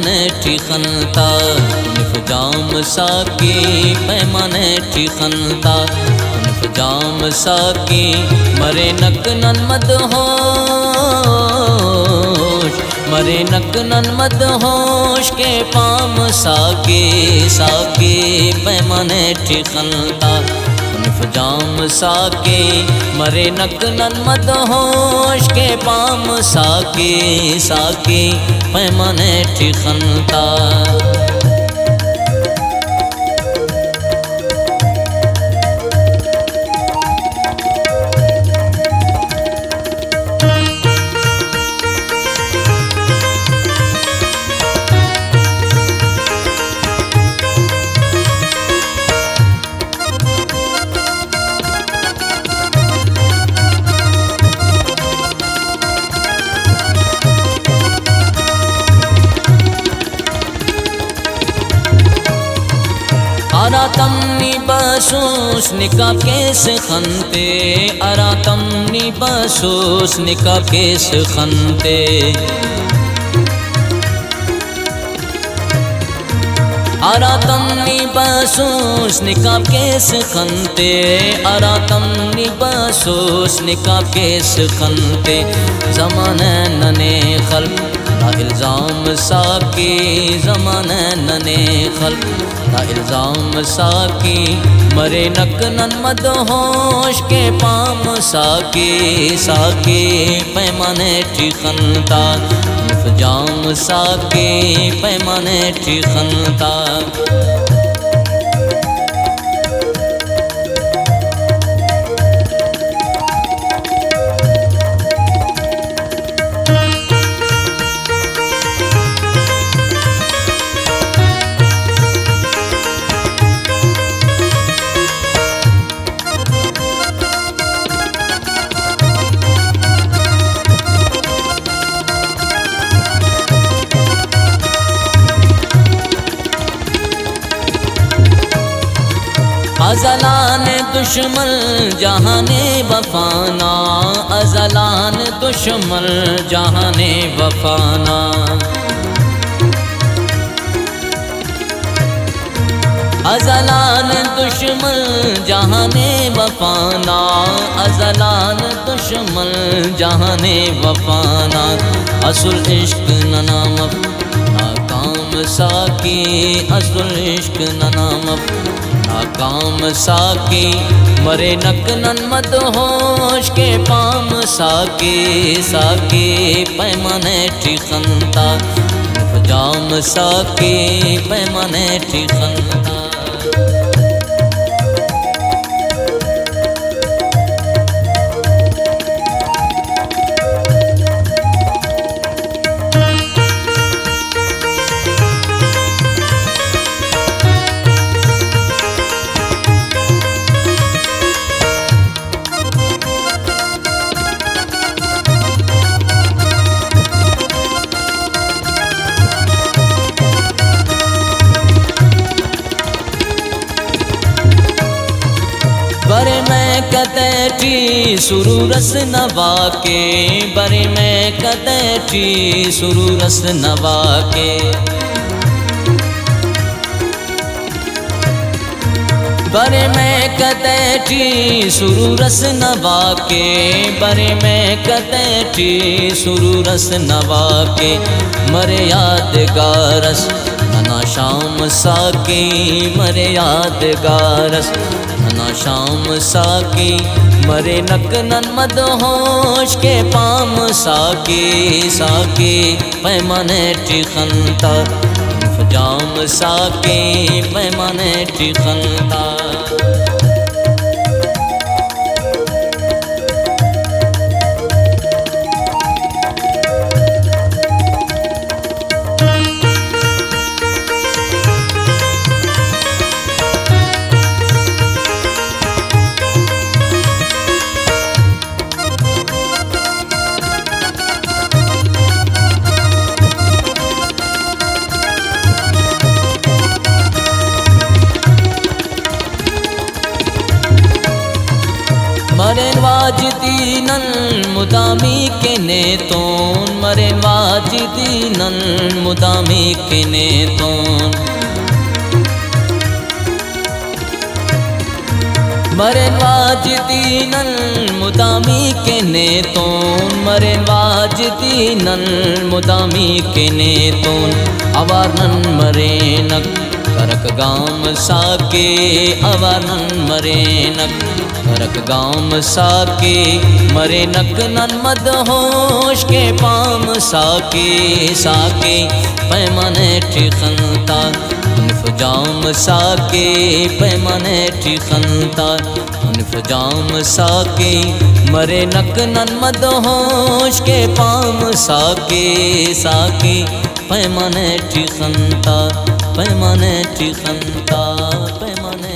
पैमाने ठिखनता जाम साकी पैमाने ठिखनता जाम साकी मरे नक नन मदहोश मरे नक नन मदहोश के पाम साकी साकी पैमाने ठिखनता जाम साकी मरे नक नन मदहोश के पाम साकी साकी पैमाने ठिखनता अरातमनी बसूस निका केस खनते अरातमनी बसूस निका केस खनते अरातमनी बसूस निका केस खनते अरातमनी बसूस निका केस खनते ज़माने नने खल्क इल्ज़ाम साकी ज़माने नने खल्क इल्ज़ाम साकी मरे नक नन मदहोश के पाम साकी साकी पैमाने ठिखनता जाम साकी पैमाने ठिखनता अज़लान दुश्मन जहाने वफाना अज़लान दुश्मन जहाने वफाना अज़लान दुश्मन जहाने वफाना अज़लान दुश्मन जहाने वफाना असुल इश्क ननामफ नाकाम साकी असुल इश्क ननामफ नाकाम साकी मरे नक नन मदहोश के पाम साकी साकी पैमाने ठिखनता जाम साकी पैमाने ठिखनता बरे मैं कतैटी सुरूरस नवा के बरे मैं कतैटी सुरूरस नवा के बरे मैं कतैटी सुरूरस नवा के बरे मैं कतैटी सुरूरस नवा के मरे यादगारस नना शाम साकी मरे यादगारस नना शाम साकी मरे नक नन मदहोश के पाम साकी साकी पैमाने ठिखनता जाम साकी पैमाने ठिखनता मरेन वाजिदी नन मुदामी के नेतोन मरेन वाजिदी नन मुदामी के नेतोन मरेन वाजिदी नन मुदामी के नेतोन मरेन वाजिदी नन मुदामी के नेतोन अवारनन मरेनक करक गाम साके अवारनन मरेनक करक गाम साके मरेनक नन मद होश के पाम साके साके पैमाने ठिखनता जाम साके पैमाने ठिखनता जाम साके मरे नक नन मद होश के पाम साके साके पैमाने ठिखनता पैमाने ठिखनता पैमाने